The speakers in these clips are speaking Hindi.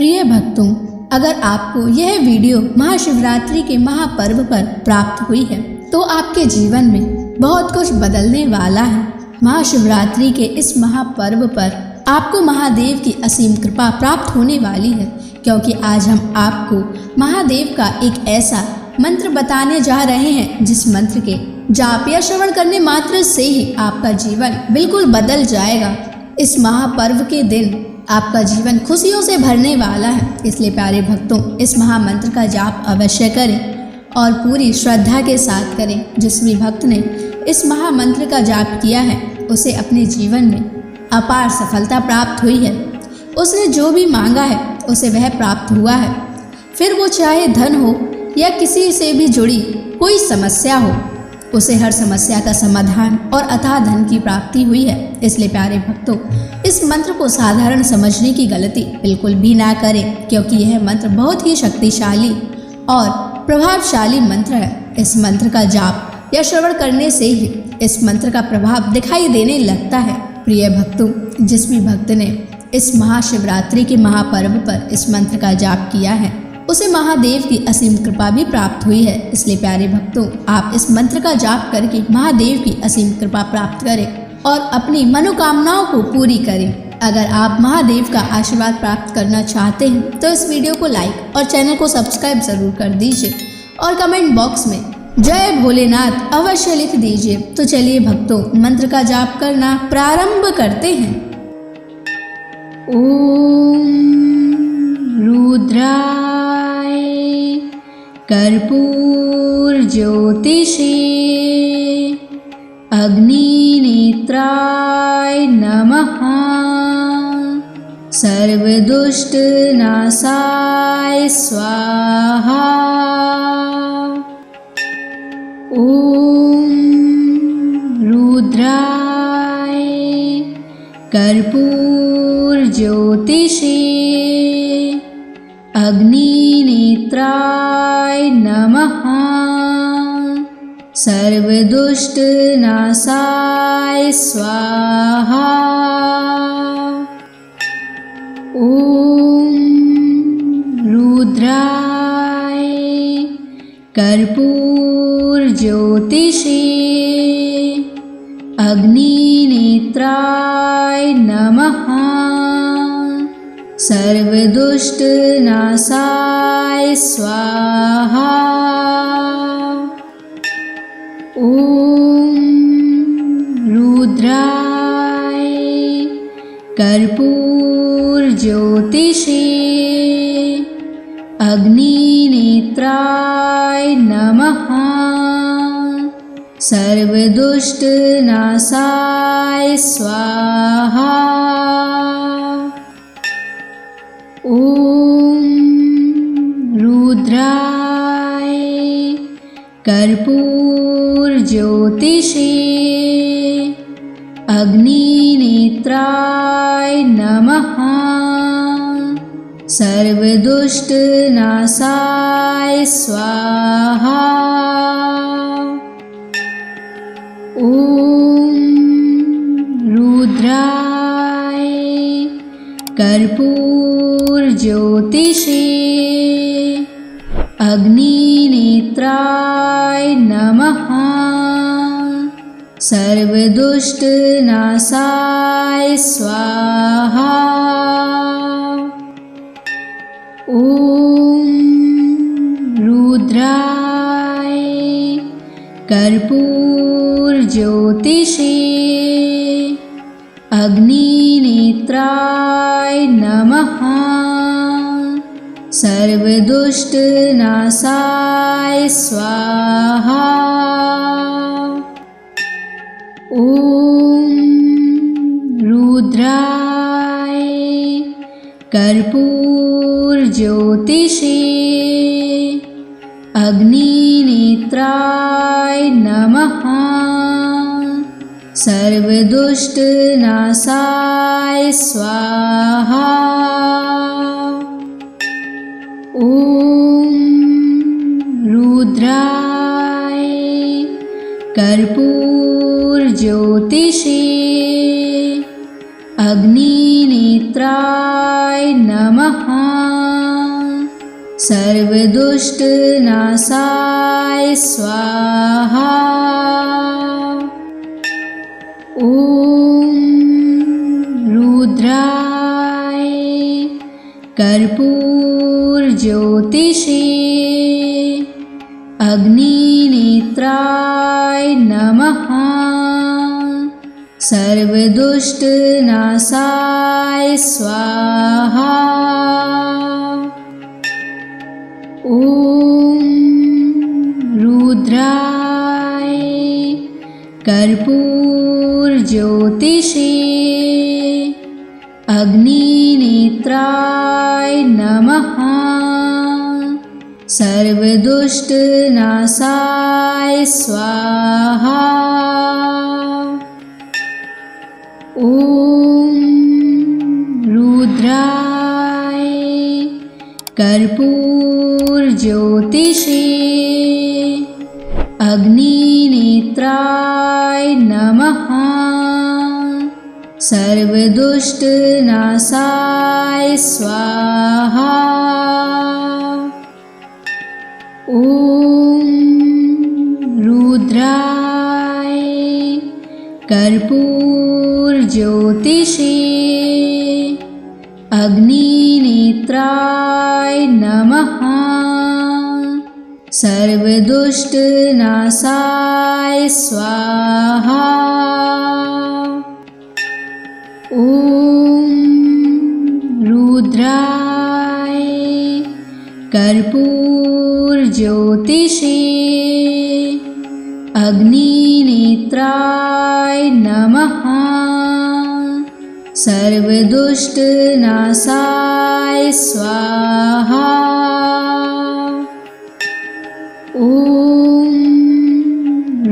प्रिय भक्तों, अगर आपको यह वीडियो महाशिवरात्रि के महापर्व पर प्राप्त हुई है तो आपके जीवन में बहुत कुछ बदलने वाला है। महाशिवरात्रि के इस महापर्व पर आपको महादेव की असीम कृपा प्राप्त होने वाली है, क्योंकि आज हम आपको महादेव का एक ऐसा मंत्र बताने जा रहे हैं जिस मंत्र के जाप या श्रवण करने मात्र से ही आपका जीवन बिल्कुल बदल जाएगा। इस महापर्व के दिन आपका जीवन खुशियों से भरने वाला है, इसलिए प्यारे भक्तों, इस महामंत्र का जाप अवश्य करें और पूरी श्रद्धा के साथ करें। जिस भी भक्त ने इस महामंत्र का जाप किया है उसे अपने जीवन में अपार सफलता प्राप्त हुई है। उसने जो भी मांगा है उसे वह प्राप्त हुआ है, फिर वो चाहे धन हो या किसी से भी जुड़ी कोई समस्या हो, उसे हर समस्या का समाधान और अथाह धन की प्राप्ति हुई है। इसलिए प्यारे भक्तों, इस मंत्र को साधारण समझने की गलती बिल्कुल भी ना करें, क्योंकि यह मंत्र बहुत ही शक्तिशाली और प्रभावशाली मंत्र है। इस मंत्र का जाप या श्रवण करने से ही इस मंत्र का प्रभाव दिखाई देने लगता है। प्रिय भक्तों, जिस भी भक्त ने इस महाशिवरात्रि के महापर्व पर इस मंत्र का जाप किया है उसे महादेव की असीम कृपा भी प्राप्त हुई है। इसलिए प्यारे भक्तों, आप इस मंत्र का जाप करके महादेव की असीम कृपा प्राप्त करें और अपनी मनोकामनाओं को पूरी करें। अगर आप महादेव का आशीर्वाद प्राप्त करना चाहते हैं तो इस वीडियो को लाइक और चैनल को सब्सक्राइब जरूर कर दीजिए और कमेंट बॉक्स में जय भोलेनाथ अवश्य लिख दीजिए। तो चलिए भक्तों, मंत्र का जाप करना प्रारंभ करते हैं। ओम रुद्राय कर्पूर ज्योतिषे अग्निनेत्राय नमः। सर्वदुष्ट नाशाय स्वाहा। ओम रुद्राय कर्पूर ज्योतिषे अग्निनेत्राय नमः। सर्वदुष्ट नाशाय स्वाहा। ओम रुद्राय कर्पूर ज्योतिषे अग्निनेत्राय नमः। सर्वदुष्ट नाशाय स्वाहा। ओम रुद्राय कर्पूर ज्योतिषे अग्निनेत्राय नमः। सर्वदुष्ट नाशाय स्वाहा। ओम रुद्राय कर्पूर ज्योतिषे अग्निनेत्राय नमः। सर्वदुष्ट नाशाय स्वाहा। ओम रुद्राय कर्पूर ज्योतिषे अग्निनेत्राय नमः। सर्वदुष्ट नाशाय स्वाहा। ओम रुद्राय कर्पूर ज्योतिषे अग्निनेत्राय नमः। सर्वदुष्ट नाशाय स्वाहा। ओम रुद्राय कर्पूर ज्योतिषे अग्निनेत्राय नमः। सर्वदुष्ट नाशाय स्वाहा। ओम रुद्राय कर्पूर ज्योतिषे अग्निनेत्राय नमः। सर्वदुष्टनाशाय स्वाहा। ॐ रुद्राय कर्पूरज्योतिषे अग्निनेत्राय नमः। सर्वदुष्टनाशाय स्वाहा। ॐ रुद्राय कर्पूरज्योतिषे अग्निनेत्राय नमः। सर्वदुष्टनाशाय स्वाहा। ॐ रुद्राय कर्पूरज्योतिषे अग्निनेत्राय नमः। सर्वदुष्टनाशाय स्वाहा। ॐ रुद्राय कर्पूरज्योतिषे अग्निनेत्राय नमः। सर्वदुष्टनाशाय स्वाहा। ॐ रुद्राय कर्पूरज्योतिषे अग्निनेत्राय नमः। सर्वदुष्टनाशाय स्वाहा। ॐ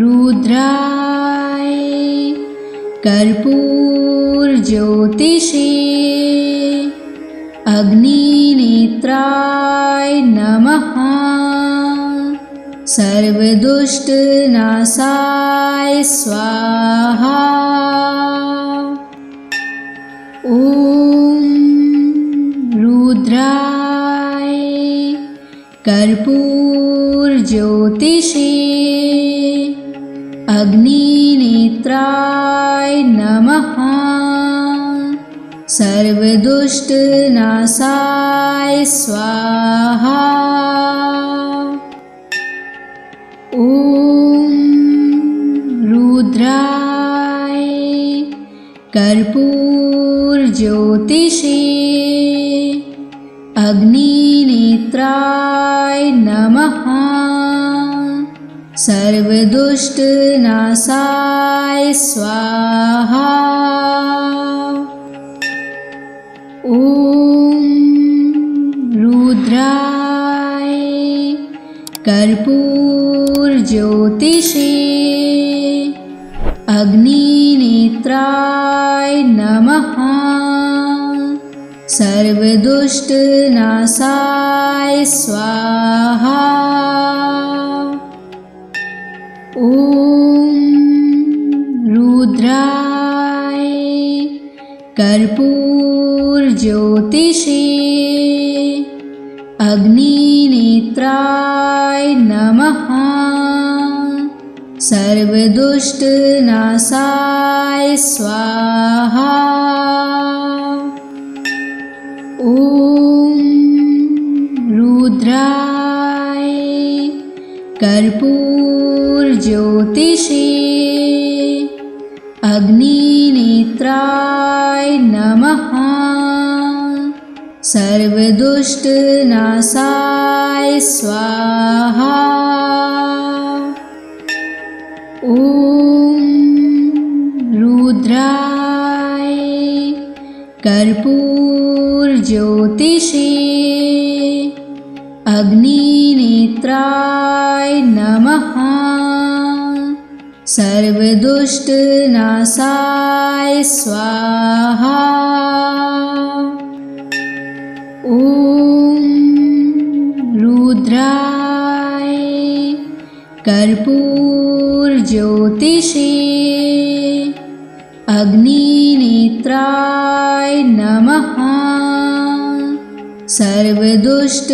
रुद्राय कर्पूरज्योतिषे अग्निनेत्राय नमः। सर्वदुष्टनाशाय स्वाहा। ॐ रुद्राय कर्पूरज्योतिषे अग्निनेत्राय नमः। सर्वदुष्टनाशाय स्वाहा। ॐ रुद्राय कर्पूरज्योतिषे अग्निनेत्राय नमः। सर्वदुष्टनाशाय स्वाहा। ॐ रुद्राय कर्पूरज्योतिषे अग्निनेत्राय नमः। सर्वदुष्टनाशाय स्वाहा। ॐ रुद्राय कर्पूरज्योतिषे अग्निनेत्राय नमः। सर्वदुष्टनाशाय स्वाहा। ॐ रुद्राय कर्पूरज्योतिषे अग्निनेत्राय नमः। सर्वदुष्टनाशाय स्वाहा। ॐ रुद्राय कर्पूरज्योतिषे अग्निनेत्राय नमः। सर्वदुष्टनाशाय स्वाहा। ॐ रुद्राय कर्पूरज्योतिषे अग्निनेत्राय नमः। सर्वदुष्टनाशाय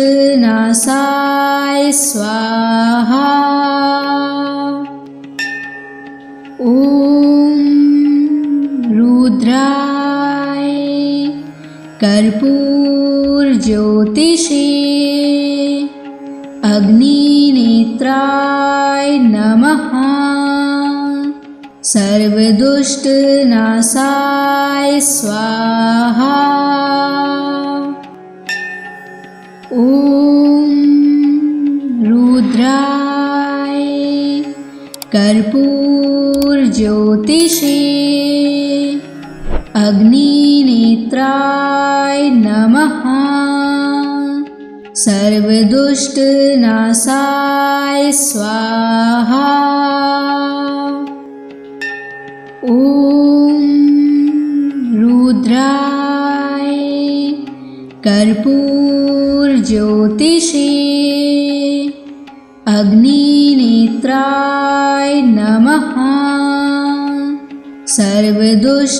स्वाहा। ॐ रुद्राय कर्पूरज्योतिषे अग्निनेत्राय नमः। सर्वदुष्टनाशाय स्वाहा। ॐ रुद्राय कर्पूरज्योतिषे अग्निनेत्राय नमः। सर्वदुष्टनाशाय स्वाहा। ॐ रुद्राय कर्पूरज्योतिषे अग्निनेत्राय नमः। सर्वदुष्टनाशाय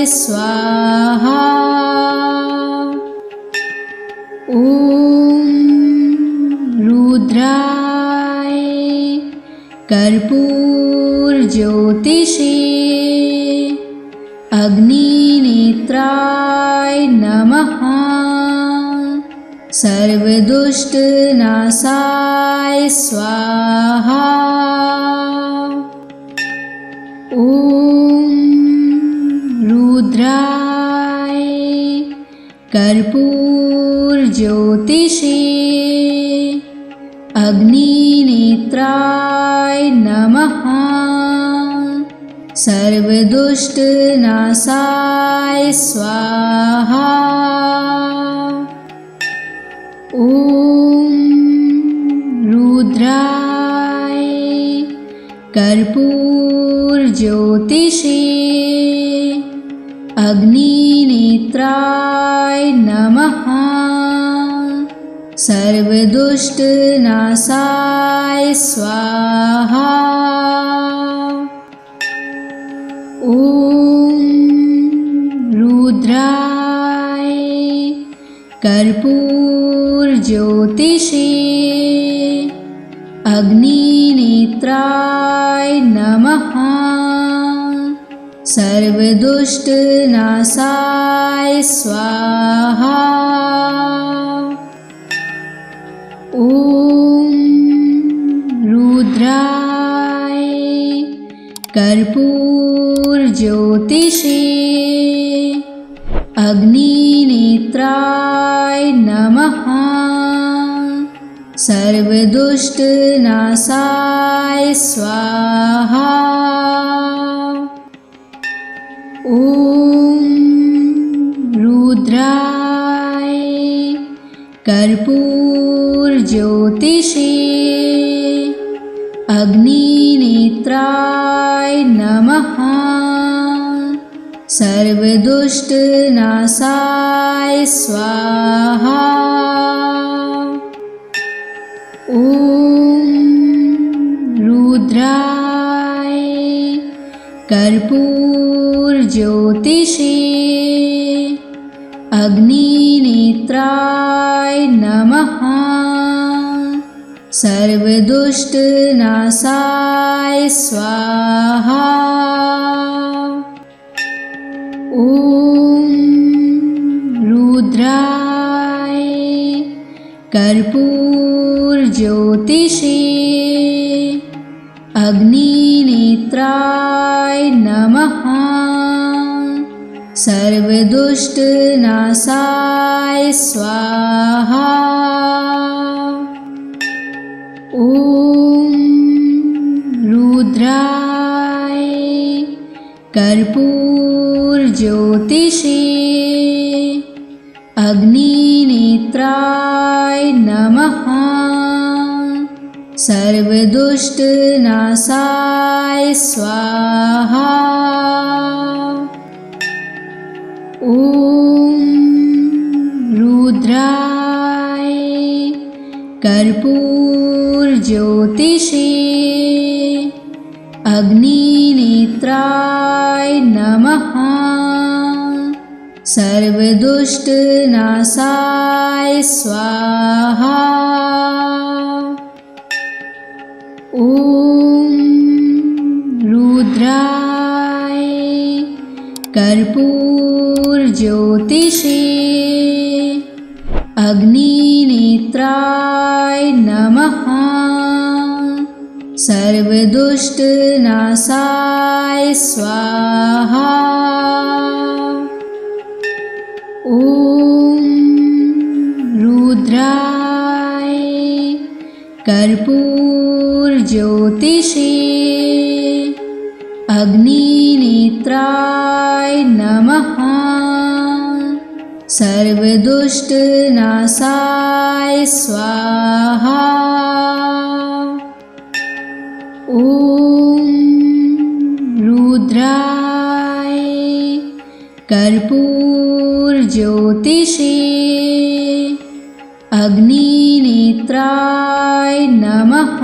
स्वाहा। ॐ रुद्राय कर्पूरज्योतिषे अग्निनेत्राय नमः। सर्वदुष्टनाशाय स्वाहा। ॐ रुद्राय कर्पूरज्योतिषे अग्निनेत्राय नमः। सर्वदुष्टनाशाय स्वाहा। ॐ रुद्राय कर्पूरज्योतिषे अग्निनेत्राय नमः। सर्वदुष्टनाशाय स्वाहा। ॐ रुद्राय कर्पूरज्योतिषे अग्निनेत्राय नमः। सर्वदुष्टनाशाय स्वाहा। ॐ रुद्राय कर्पूरज्योतिषे अग्निनेत्राय नमः। सर्वदुष्टनाशाय स्वाहा। ॐ रुद्राय कर्पूरज्योतिषे अग्निनेत्राय नमः। सर्वदुष्टनाशाय स्वाहा। ॐ रुद्राय कर्पूरज्योतिषे अग्निनेत्राय नमः। सर्वदुष्टनाशाय स्वाहा। ॐ रुद्राय कर्पूरज्योतिषे अग्निनेत्राय नमः। सर्वदुष्टनाशाय स्वाहा। ॐ रुद्राय कर्पूरज्योतिषे अग्निनेत्राय नमः। सर्वदुष्टनाशाय स्वाहा। ॐ रुद्राय कर्पूरज्योतिषे अग्निनेत्राय नमः। सर्वदुष्टनाशाय स्वाहा। ॐ रुद्राय कर्पूरज्योतिषे अग्निनेत्राय नमः। सर्वदुष्टनाशाय स्वाहा। ॐ रुद्राय कर्पूरज्योतिषे अग्निनेत्राय नमः। सर्वदुष्टनाशाय स्वाहा। ॐ रुद्राय कर्पूरज्योतिषे अग्निनेत्राय नमः।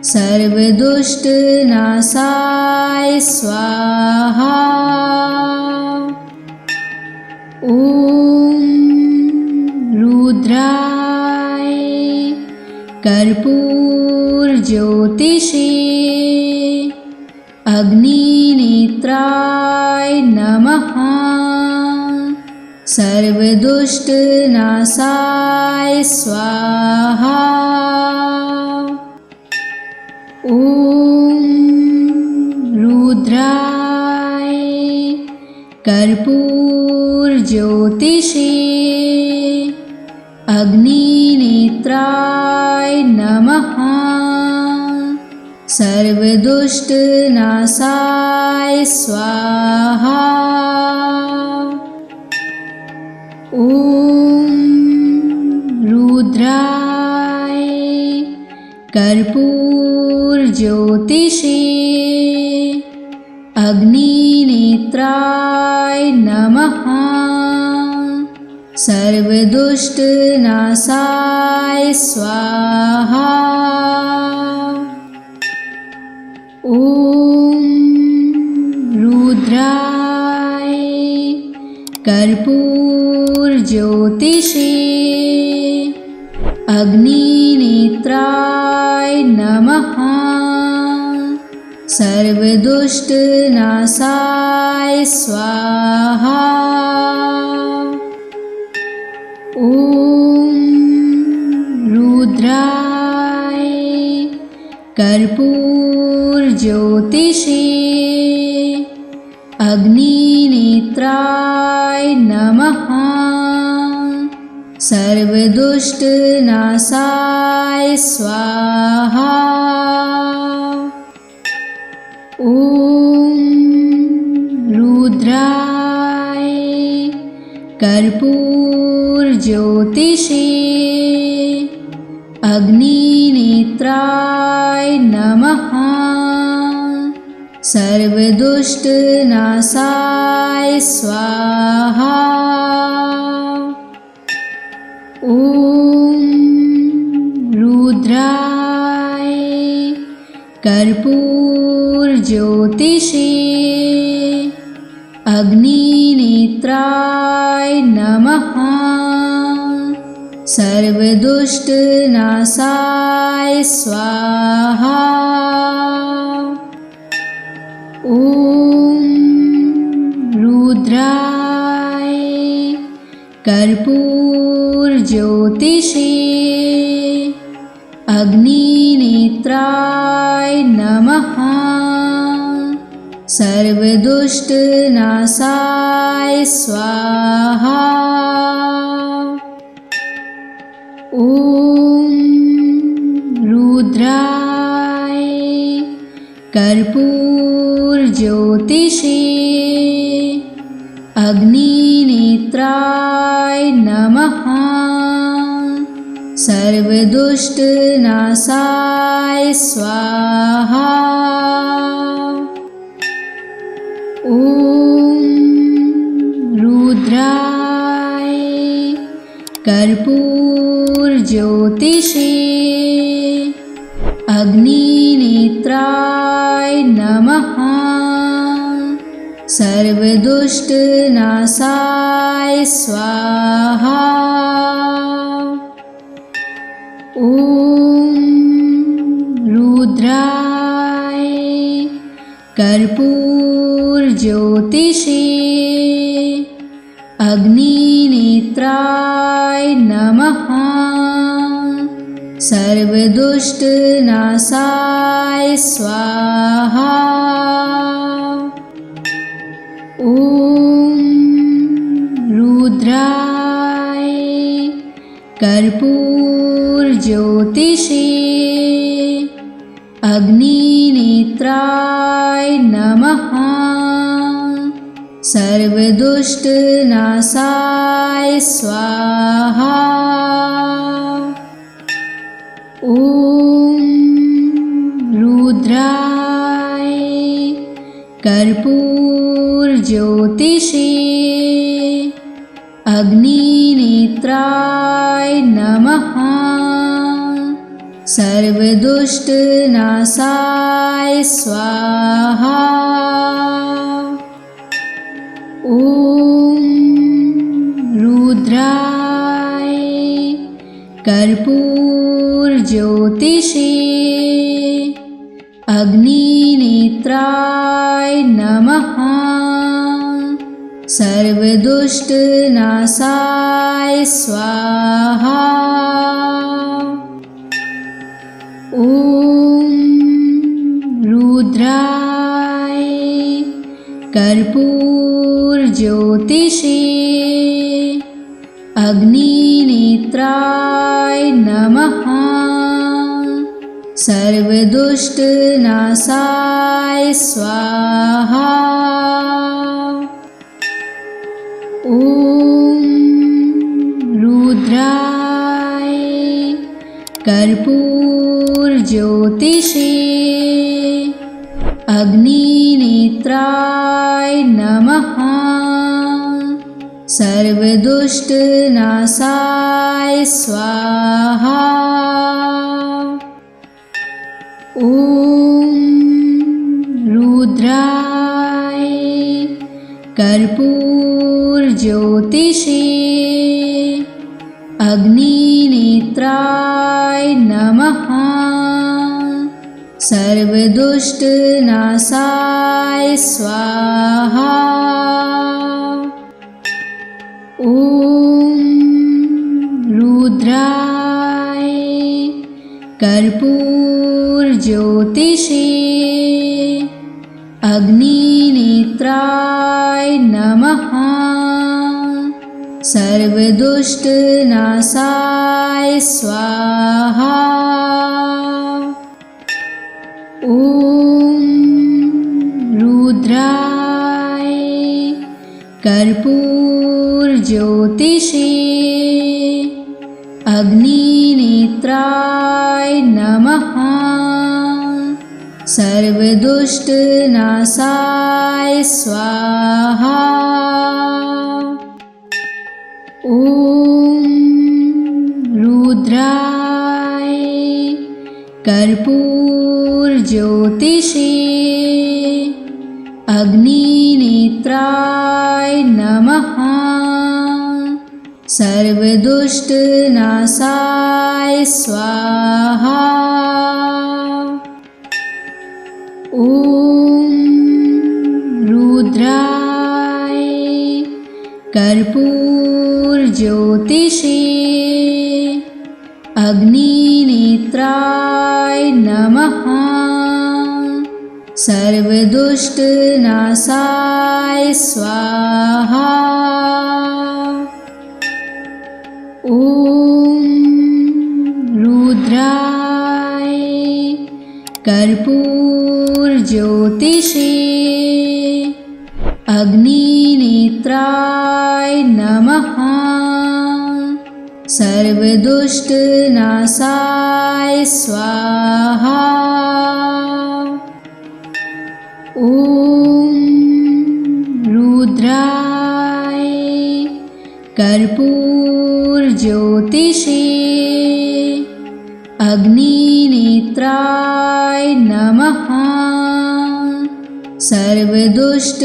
सर्वदुष्टनाशाय स्वाहा। ॐ रुद्राय कर्पूरज्योतिषे अग्निनेत्राय नमः। सर्वदुष्टनाशाय स्वाहा। ॐ रुद्राय कर्पूरज्योतिषे अग्निनेत्राय नमः। सर्वदुष्टनाशाय स्वाहा। ॐ रुद्राय कर्पूरज्योतिषे अग्निनेत्राय नमः। सर्वदुष्टनाशाय स्वाहा। ॐ रुद्राय कर्पूरज्योतिषे अग्निनेत्राय नमः। सर्वदुष्टनाशाय स्वाहा। ॐ रुद्राय कर्पूरज्योतिषे अग्निनेत्राय नमः। सर्वदुष्टनाशाय स्वाहा। ॐ रुद्राय कर्पूरज्योतिषे अग्निनेत्राय नमः। सर्वदुष्टनाशाय स्वाहा। ॐ रुद्राय कर्पूरज्योतिषे अग्निनेत्राय नमः। सर्वदुष्टनाशाय स्वाहा। ॐ रुद्राय कर्पूरज्योतिषे अग्निनेत्राय नमः। सर्वदुष्टनाशाय स्वाहा। ॐ रुद्राय कर्पूरज्योतिषे अग्निनेत्राय नमः। सर्वदुष्टनाशाय स्वाहा। ॐ रुद्राय कर्पूरज्योतिषे अग्निनेत्राय नमः। सर्वदुष्टनाशाय स्वाहा। ॐ रुद्राय कर्पूरज्योतिषे अग्निनेत्राय नमः। सर्वदुष्टनाशाय स्वाहा। ॐ रुद्राय कर्पूरज्योतिषे अग्निनेत्राय नमः। सर्वदुष्टनाशाय स्वाहा। ॐ रुद्राय कर्पूरज्योतिषे अग्निनेत्राय नमः। सर्वदुष्टनाशाय स्वाहा। ॐ रुद्राय कर्पूरज्योतिषे अग्निनेत्राय नमः। सर्वदुष्टनाशाय स्वाहा। ॐ रुद्राय कर्पूरज्योतिषे अग्निनेत्राय नमः। सर्वदुष्टनाशाय स्वाहा। ॐ रुद्राय कर्पूरज्योतिषे अग्निनेत्राय नमः। सर्वदुष्टनाशाय स्वाहा। ॐ रुद्राय कर्पूरज्योतिषे अग्निनेत्राय नमः। सर्वदुष्टनाशाय स्वाहा। ॐ रुद्राय कर्पूरज्योतिषे अग्निनेत्राय नमः। सर्वदुष्टनाशाय स्वाहा। ॐ रुद्राय कर्पूरज्योतिषे अग्निनेत्राय नमः। सर्वदुष्टनाशाय स्वाहा। ॐ रुद्राय कर्पूरज्योतिषे अग्निनेत्राय नमः। सर्वदुष्टनाशाय स्वाहा। ॐ रुद्राय कर्पूरज्योतिषे अग्निनेत्राय नमः। सर्वदुष्टनाशाय स्वाहा। ॐ रुद्राय कर्पूरज्योतिषे अग्निनेत्राय नमः। सर्वदुष्टनाशाय स्वाहा। ॐ रुद्राय कर्पूरज्योतिषे अग्निनेत्राय नमः। सर्वदुष्टनाशाय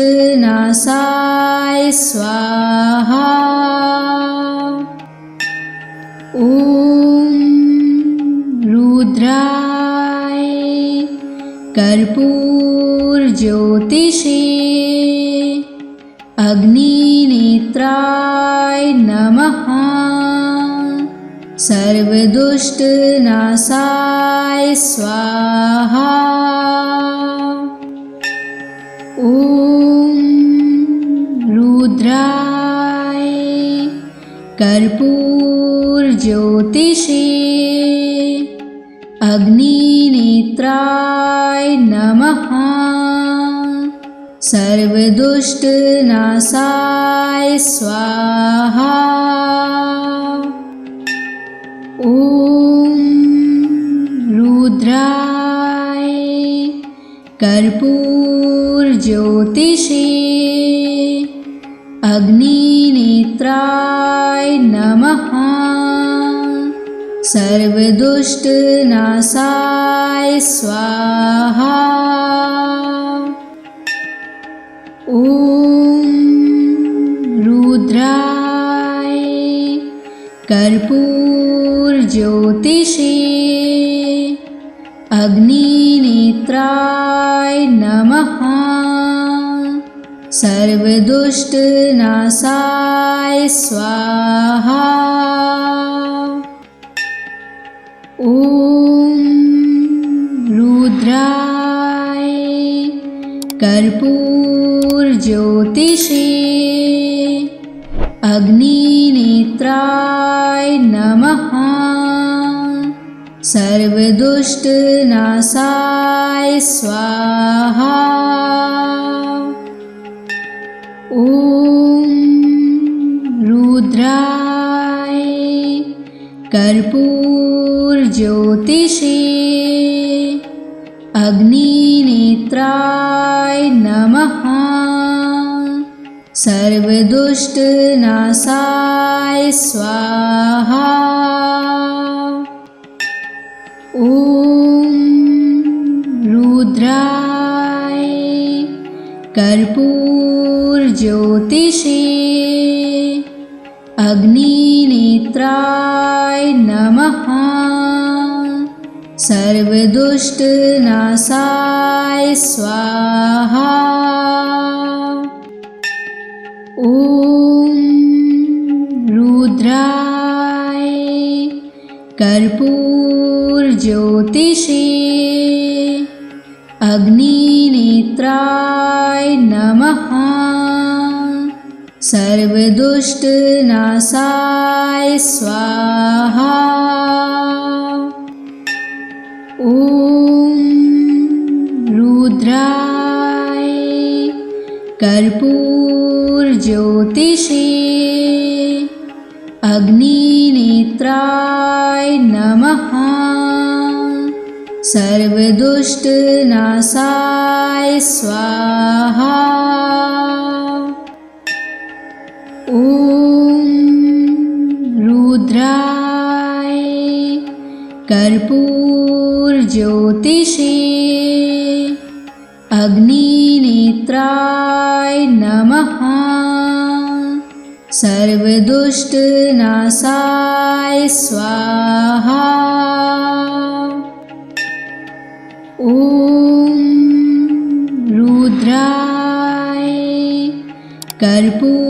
स्वाहा। ॐ रुद्राय कर्पूरज्योतिषे अग्निनेत्राय नमः। सर्वदुष्टनाशाय स्वाहा। ॐ रुद्राय कर्पूरज्योतिषे अग्निनेत्राय नमः। सर्वदुष्टनाशाय स्वाहा। ॐ रुद्राय कर्पूरज्योतिषे अग्निनेत्राय नमः। सर्वदुष्टनाशाय स्वाहा। ॐ रुद्राय कर्पूरज्योतिषे अग्निनेत्राय नमः। सर्वदुष्टनाशाय स्वाहा। ॐ रुद्राय कर्पूरज्योतिषे अग्निनेत्राय नमः। सर्वदुष्टनाशाय स्वाहा। ॐ रुद्राय कर्पूरज्योतिषे अग्निनेत्राय नमः। सर्वदुष्टनाशाय स्वाहा। ॐ रुद्राय कर्पूरज्योतिषे अग्निनेत्राय नमः। सर्वदुष्टनाशाय स्वाहा। ॐ रुद्राय कर्पूरज्योतिषे अग्निनेत्राय नमः। सर्वदुष्टनाशाय स्वाहा। ॐ रुद्राय कर्पूरज्योतिषे अग्निनेत्राय नमः। सर्वदुष्टनाशाय स्वाहा। ॐ रुद्राय कर्पूरज्योतिषे अग्निनेत्राय नमः। सर्वदुष्टनाशाय स्वाहा। ॐ रुद्राय कर्पूरज्योतिषे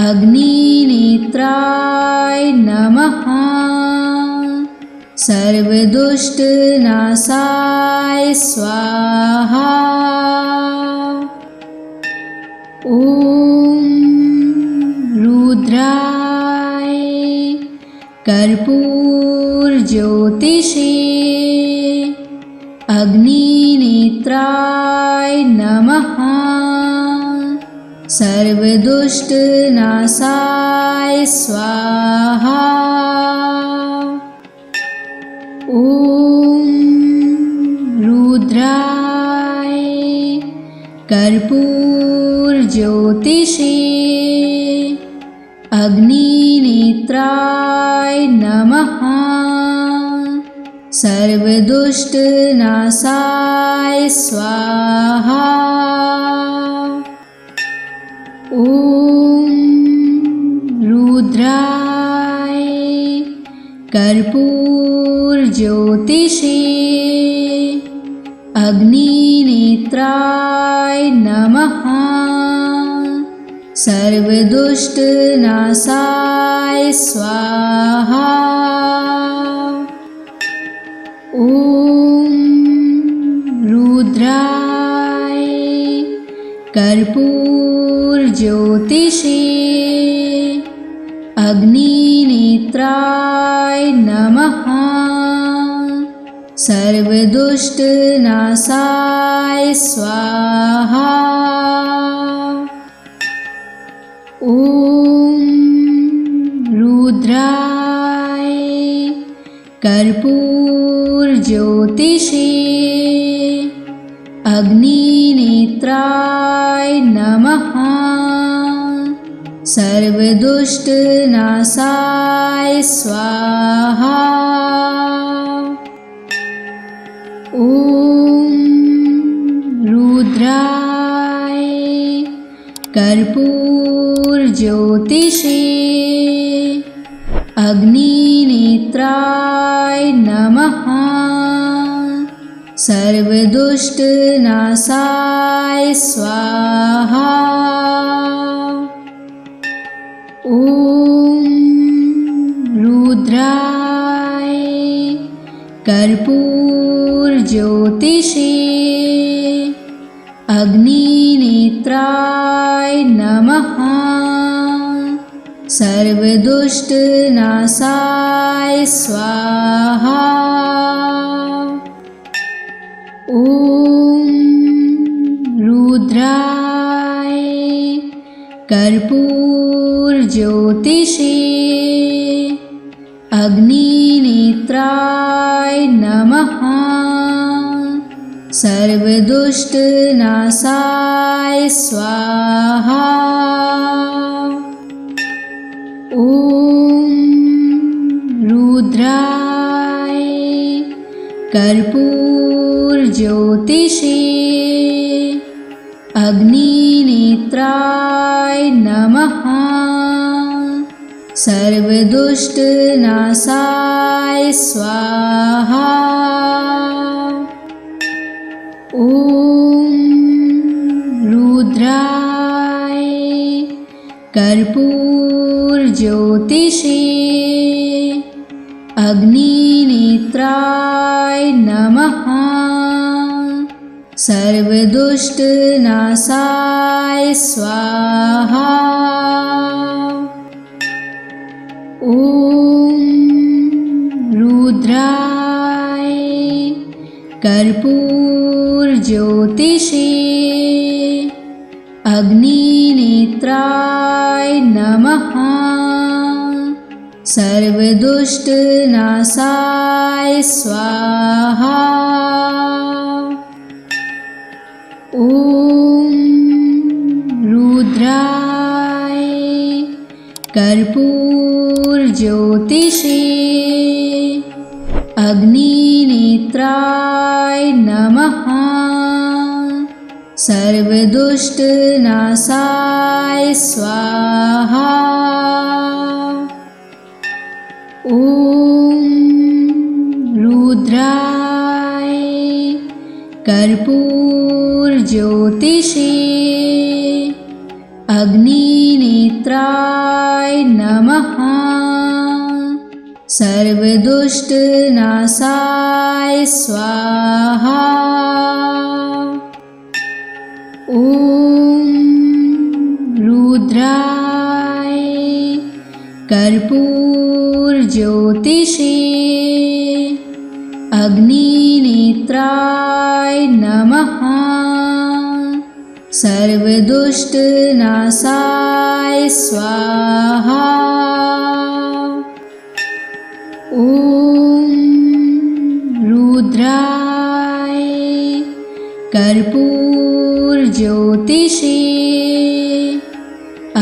अग्निनेत्राय नमः। सर्वदुष्टनाशाय स्वाहा। ॐ रुद्राय कर्पूरज्योतिषे अग्निनेत्राय नमः। सर्वदुष्टनाशाय स्वाहा। ॐ रुद्राय कर्पूरज्योतिषे अग्निनेत्राय नमः। सर्वदुष्टनाशाय स्वाहा। ॐ रुद्राय कर्पूरज्योतिषे अग्निनेत्राय नमः। सर्वदुष्टनाशाय स्वाहा। ॐ रुद्राय कर्पूरज्योतिषे अग्निनेत्राय नमः। सर्वदुष्टनाशाय स्वाहा। ॐ रुद्राय कर्पूरज्योतिषे अग्निनेत्राय नमः। सर्वदुष्टनाशाय स्वाहा। ॐ रुद्राय कर्पूरज्योतिषे अग्निनेत्राय नमः। सर्वदुष्टनाशाय स्वाहा। ॐ रुद्राय कर्पूरज्योतिषे अग्निनेत्राय नमः। सर्वदुष्टनाशाय स्वाहा। ॐ रुद्राय कर्पूरज्योतिषे अग्निनेत्राय नमः। सर्वदुष्टनाशाय स्वाहा। ॐ रुद्राय कर्पूरज्योतिषे अग्निनेत्राय नमः। सर्वदुष्टनाशाय स्वाहा। ॐ रुद्राय कर्पूरज्योतिषे अग्निनेत्राय नमः। सर्वदुष्टनाशाय स्वाहा। ॐ रुद्राय कर्पूरज्योतिषे अग्निनेत्राय नमः। सर्वदुष्टनाशाय स्वाहा। ॐ रुद्राय कर्पूरज्योतिषे अग्निनेत्राय नमः। सर्वदुष्टनाशाय स्वाहा। ॐ रुद्राय कर्पूरज्योतिषे अग्निनेत्राय नमः। सर्वदुष्टनाशाय स्वाहा। ॐ रुद्राय कर्पूरज्योतिषे अग्निनेत्राय नमः। सर्वदुष्टनाशाय स्वाहा। ॐ रुद्राय कर्पूरज्योतिषे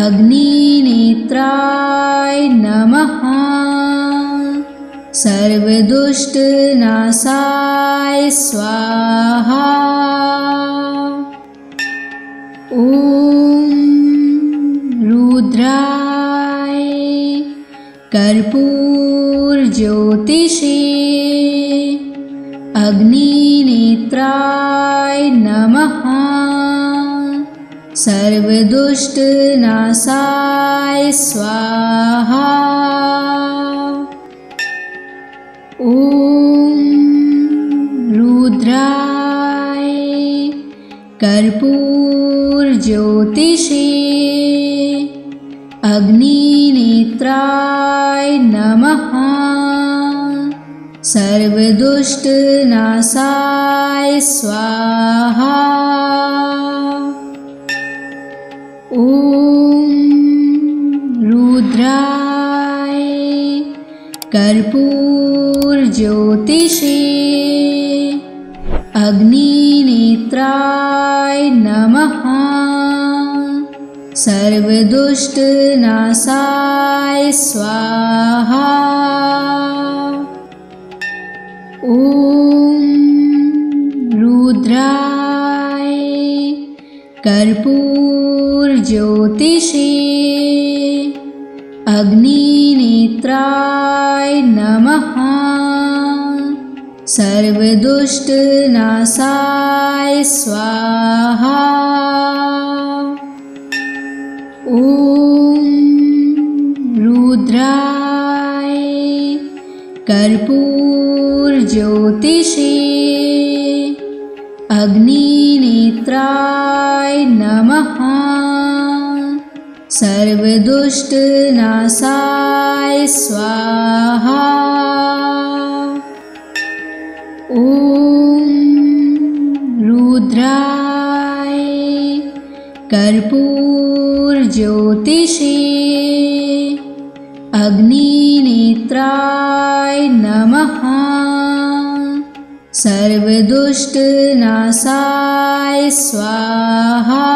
अग्निनेत्राय नमः। सर्वदुष्टनाशाय स्वाहा। ॐ रुद्राय कर्पूरज्योतिषे अग्निनेत्राय नमः। सर्वदुष्टनाशाय स्वाहा। ॐ रुद्राय कर्पूरज्योतिषे अग्निनेत्राय नमः। सर्वदुष्टनाशाय स्वाहा। ॐ रुद्राय कर्पूरज्योतिषे अग्निनेत्राय नमः। सर्वदुष्टनाशाय स्वाहा। ॐ रुद्राय कर्पूरज्योतिषे अग्निनेत्राय नमः। सर्वदुष्टनाशाय स्वाहा। ॐ रुद्राय कर्पूरज्योतिषे अग्निनेत्राय नमः। सर्वदुष्टनाशाय स्वाहा। ॐ रुद्राय कर्पूरज्योतिषे अग्निनेत्राय नमः। सर्वदुष्टनाशाय स्वाहा।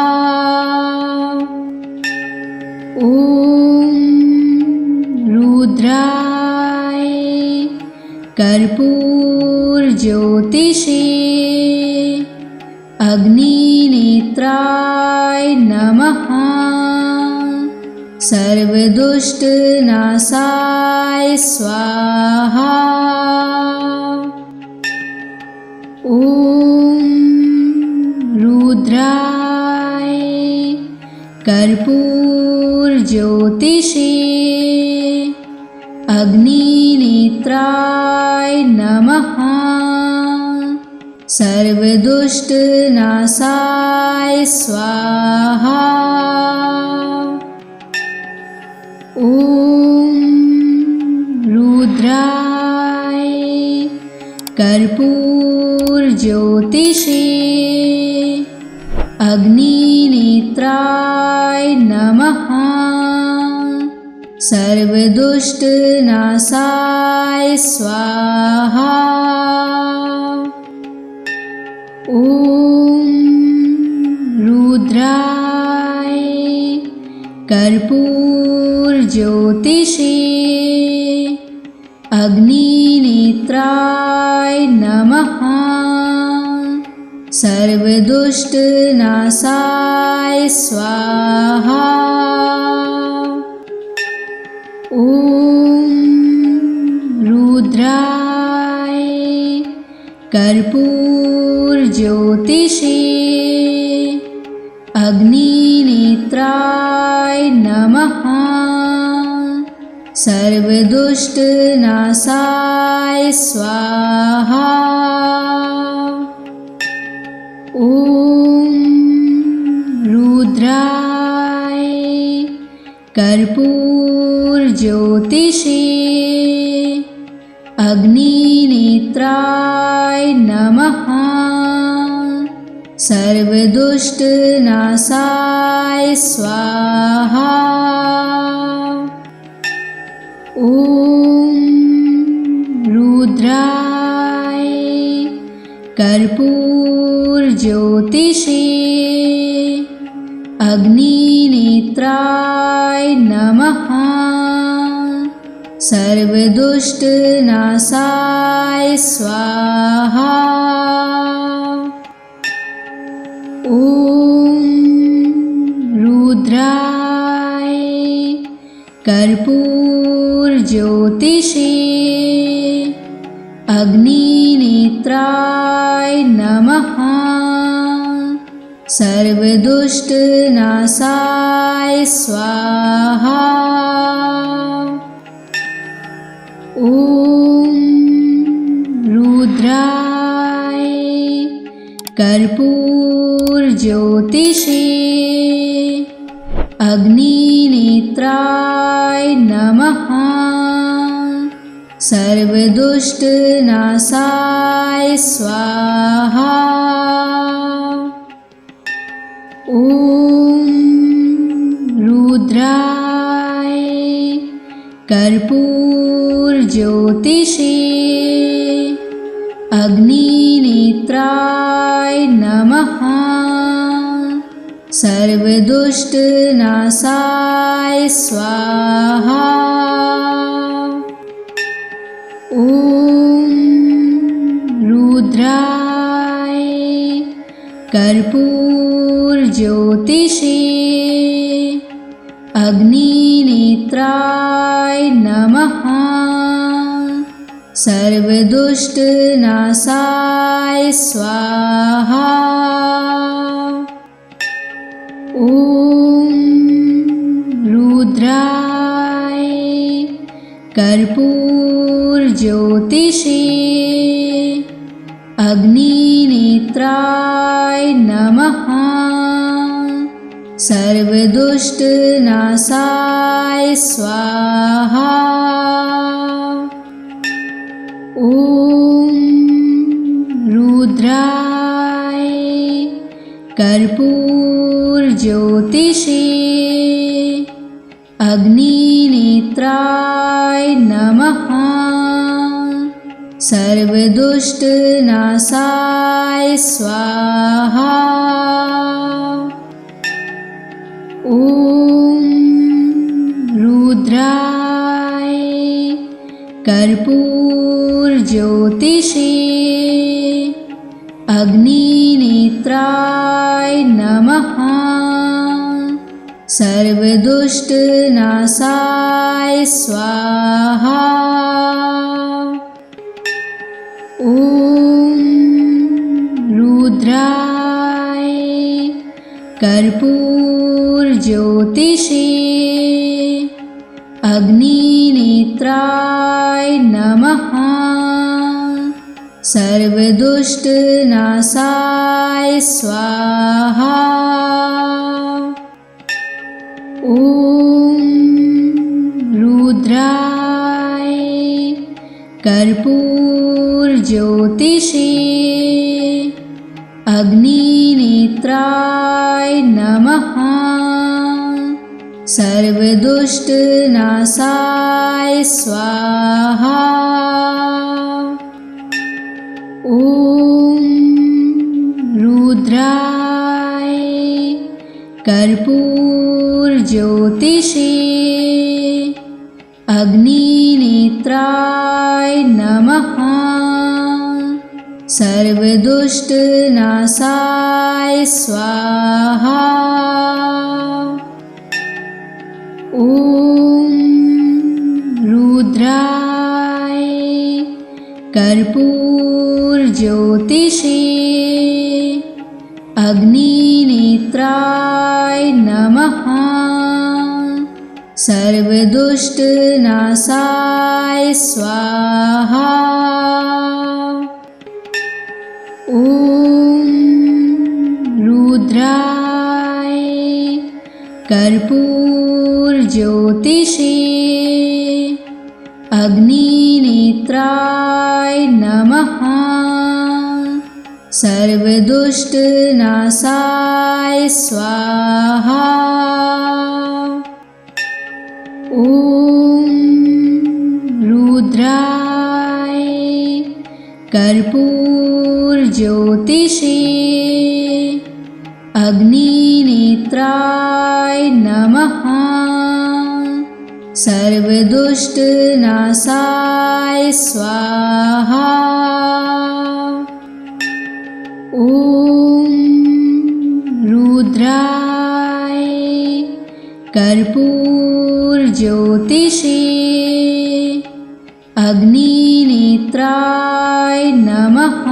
ॐ रुद्राय कर्पूरज्योतिषे अग्निनेत्राय नमः। सर्वदुष्टनाशाय स्वाहा। ॐ रुद्राय कर्पूरज्योतिषे अग्निनेत्राय नमः। सर्वदुष्टनाशाय स्वाहा। ॐ रुद्राय कर्पूरज्योतिषे अग्निनेत्राय नमः। सर्वदुष्टनाशाय स्वाहा। ॐ रुद्राय कर्पूरज्योतिषे अग्निनेत्राय नमः। सर्वदुष्टनाशाय स्वाहा। ॐ रुद्राय कर्पूरज्योतिषे अग्निनेत्राय नमः। सर्वदुष्टनाशाय स्वाहा। ॐ रुद्राय कर्पूरज्योतिषे अग्निनेत्राय नमः। सर्वदुष्टनाशाय स्वाहा। ॐ रुद्राय कर्पूरज्योतिषे अग्निनेत्राय नमः। सर्वदुष्टनाशाय स्वाहा। ॐ रुद्राय कर्पूरज्योतिषे अग्निनेत्राय नमः। सर्वदुष्टनाशाय स्वाहा। ॐ रुद्राय कर्पूरज्योतिषे अग्निनेत्राय नमः। सर्वदुष्टनाशाय स्वाहा। ॐ रुद्राय कर्पूरज्योतिषे अग्निनेत्राय नमः। सर्वदुष्टनाशाय स्वाहा। ॐ रुद्राय कर्पूरज्योतिषे अग्निनेत्राय नमः। सर्वदुष्टनाशाय स्वाहा। ॐ रुद्राय कर्पूरज्योतिषे अग्निनेत्राय नमः। सर्वदुष्टनाशाय स्वाहा। ॐ रुद्राय कर्पूरज्योतिषे अग्निनेत्राय नमः। सर्वदुष्टनाशाय स्वाहा। ॐ रुद्राय कर्पूरज्योतिषे अग्निनेत्राय नमः। सर्वदुष्टनाशाय स्वाहा। ॐ रुद्राय कर्पूरज्योतिषे अग्निनेत्राय नमः। सर्वदुष्टनाशाय स्वाहा। ॐ रुद्राय कर्पूरज्योतिषे अग्निनेत्राय नमः। सर्वदुष्टनाशाय स्वाहा। ॐ रुद्राय कर्पूरज्योतिषे अग्निनेत्राय नमः। सर्वदुष्टनाशाय स्वाहा। ॐ रुद्राय कर्पूरज्योतिषे अग्निनेत्राय नमः। सर्वदुष्टनाशाय स्वाहा। ॐ रुद्राय कर्पूरज्योतिषे अग्निनेत्राय नमः। सर्वदुष्टनाशाय स्वाहा। ॐ रुद्राय कर्पूरज्योतिषे अग्निनेत्राय नमः। सर्वदुष्टनाशाय स्वाहा। ॐ रुद्राय कर्पूरज्योतिषे अग्निनेत्राय नमः।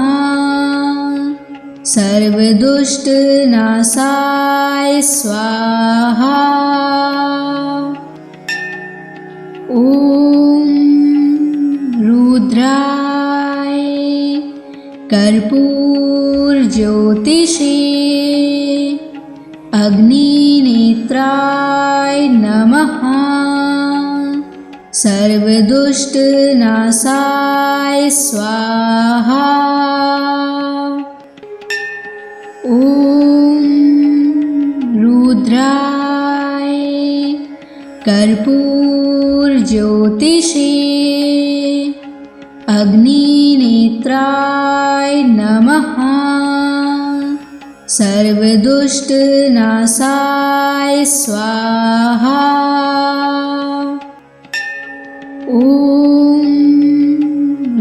सर्वदुष्टनाशाय स्वाहा। ॐ रुद्राय कर्पूरज्योतिषे अग्निनेत्राय नमः। सर्वदुष्टनाशाय स्वाहा। ॐ रुद्राय कर्पूरज्योतिषे अग्निनेत्राय नमः। सर्वदुष्टनाशाय स्वाहा। ॐ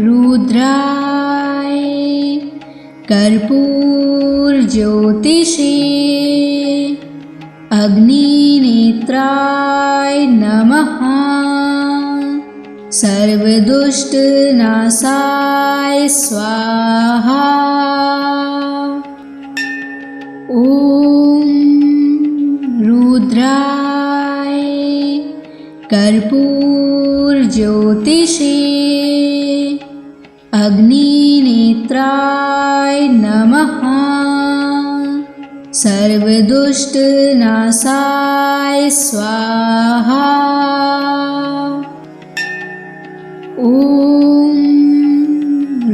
रुद्राय कर्पूरज्योतिषे अग्निनेत्राय नमः। सर्वदुष्टनाशाय स्वाहा। ॐ रुद्राय कर्पूरज्योतिषे अग्निनेत्राय नमः। सर्वदुष्टनाशाय स्वाहा। ॐ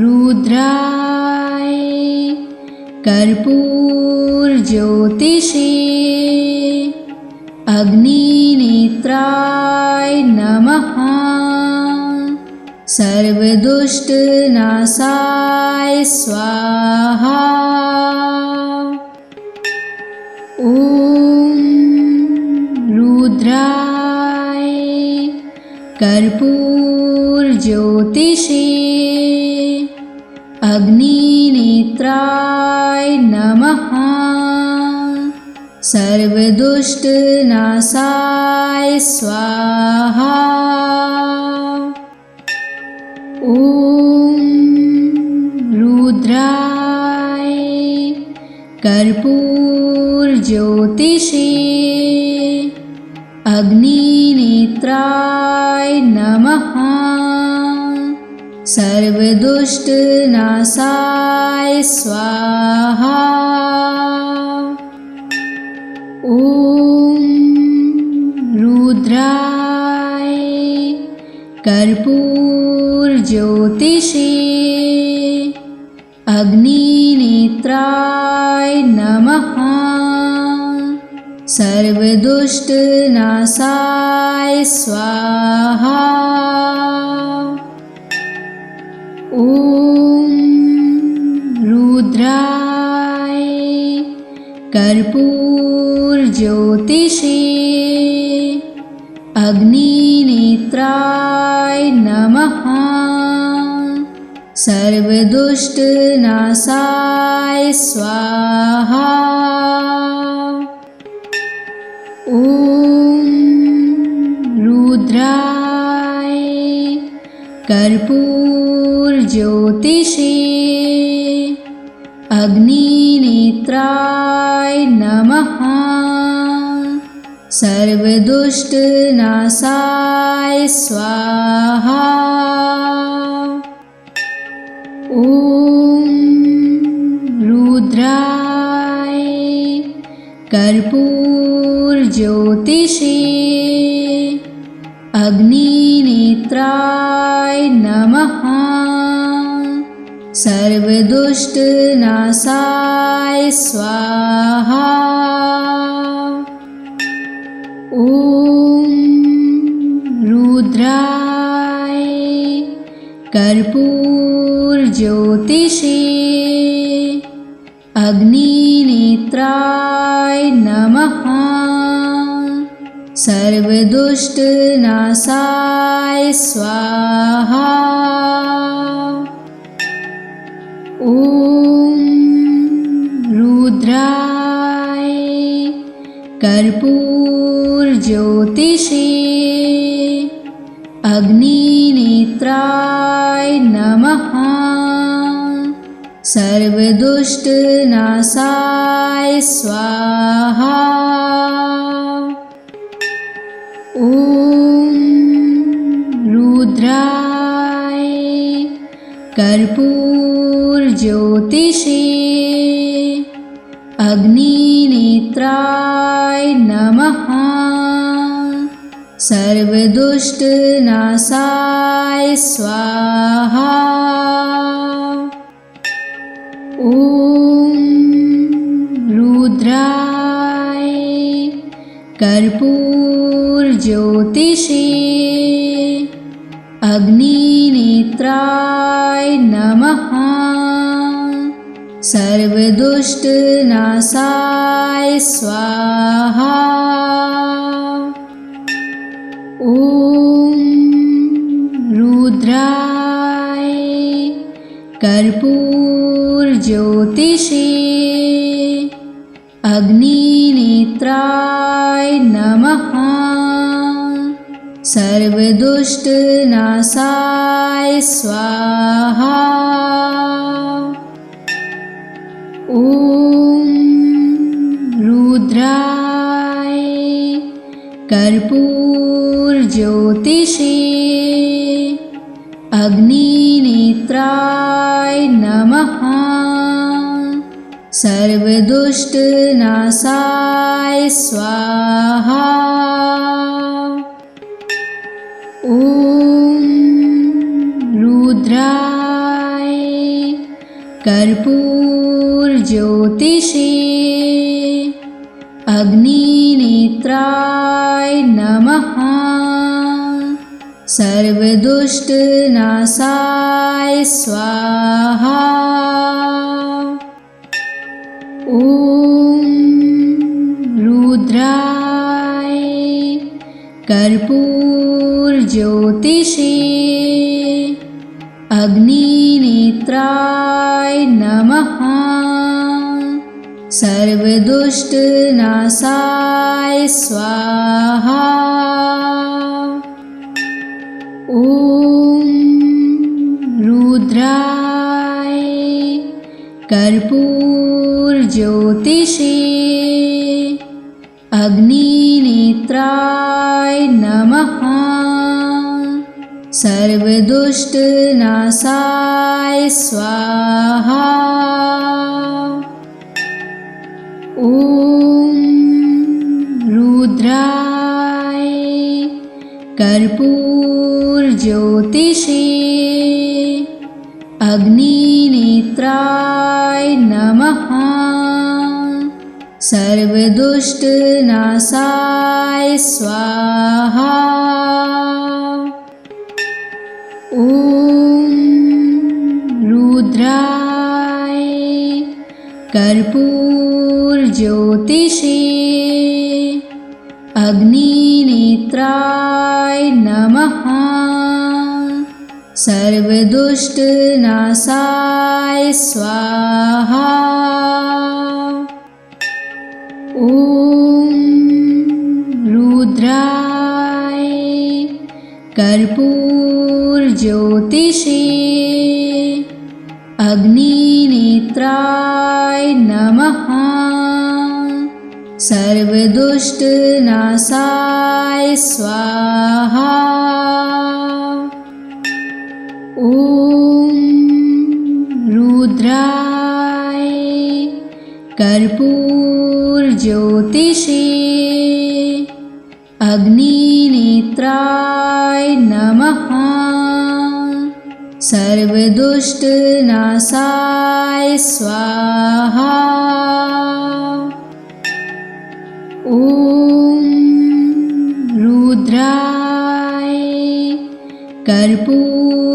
रुद्राय कर्पूरज्योतिषे अग्निनेत्राय नमः। सर्वदुष्टनाशाय स्वाहा। ॐ रुद्राय कर्पूरज्योतिषे अग्निनेत्राय नमः। सर्वदुष्टनाशाय स्वाहा। ॐ रुद्राय कर्पूरज्योतिषे अग्निनेत्राय नमः। सर्वदुष्टनाशाय स्वाहा। ॐ रुद्राय कर्पूरज्योतिषे अग्निनेत्राय नमः। सर्वदुष्टनाशाय स्वाहा। ॐ रुद्राय कर्पूरज्योतिषे अग्निनेत्राय नमः। सर्वदुष्टनाशाय स्वाहा। ॐ रुद्राय कर्पूरज्योतिषे अग्निनेत्राय नमः। सर्वदुष्टनाशाय स्वाहा। ॐ रुद्राय कर्पूरज्योतिषे अग्निनेत्राय नमः। सर्वदुष्टनाशाय स्वाहा। ॐ रुद्राय कर्पूरज्योतिषे अग्निनेत्राय नमः। सर्वदुष्टनाशाय स्वाहा। ॐ रुद्राय कर्पूरज्योतिषे अग्निनेत्राय नमः। सर्वदुष्टनाशाय स्वाहा। ॐ रुद्राय कर्पूरज्योतिषे अग्निनेत्राय नमः। सर्वदुष्टनाशाय स्वाहा। ॐ रुद्राय कर्पूरज्योतिषे अग्निनेत्राय नमः। सर्वदुष्टनाशाय स्वाहा। ॐ रुद्राय कर्पूरज्योतिषे अग्निनेत्राय नमः। सर्वदुष्टनाशाय स्वाहा। ॐ रुद्राय कर्पूरज्योतिषे अग्निनेत्राय नमः। सर्वदुष्टनाशाय स्वाहा। ॐ रुद्राय कर्पूरज्योतिषे अग्निनेत्राय नमः। सर्वदुष्टनाशाय स्वाहा। ॐ रुद्राय कर्पूरज्योतिषे अग्निनेत्राय नमः। सर्वदुष्टनाशाय स्वाहा। ॐ रुद्राय कर्पूरज्योतिषे अग्निनेत्राय नमः। सर्वदुष्टनाशाय स्वाहा। ॐ रुद्राय कर्पूरज्योतिषे अग्निनेत्राय नमः। सर्वदुष्टनाशाय स्वाहा। ॐ रुद्राय कर्पूरज्योतिषे अग्निनेत्राय नमः। सर्वदुष्टनाशाय स्वाहा। ॐ रुद्राय कर्पूरज्योतिषे अग्निनेत्राय नमः। सर्वदुष्टनाशाय स्वाहा। ॐ रुद्राय कर्पूरज्योतिषे अग्निनेत्राय नमः। सर्वदुष्टनाशाय स्वाहा। ॐ रुद्राय कर्पूरज्योतिषे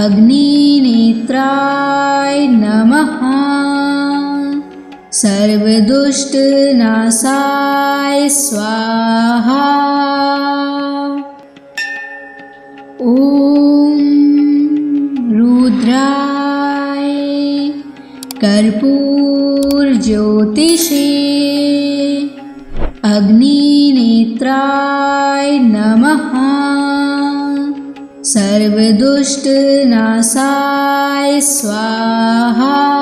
अग्निनेत्राय नमः। सर्वदुष्टनाशाय स्वाहा। ॐ रुद्राय कर्पूरज्योतिषे अग्निनेत्राय नमः। सर्वदुष्टनाशाय स्वाहा।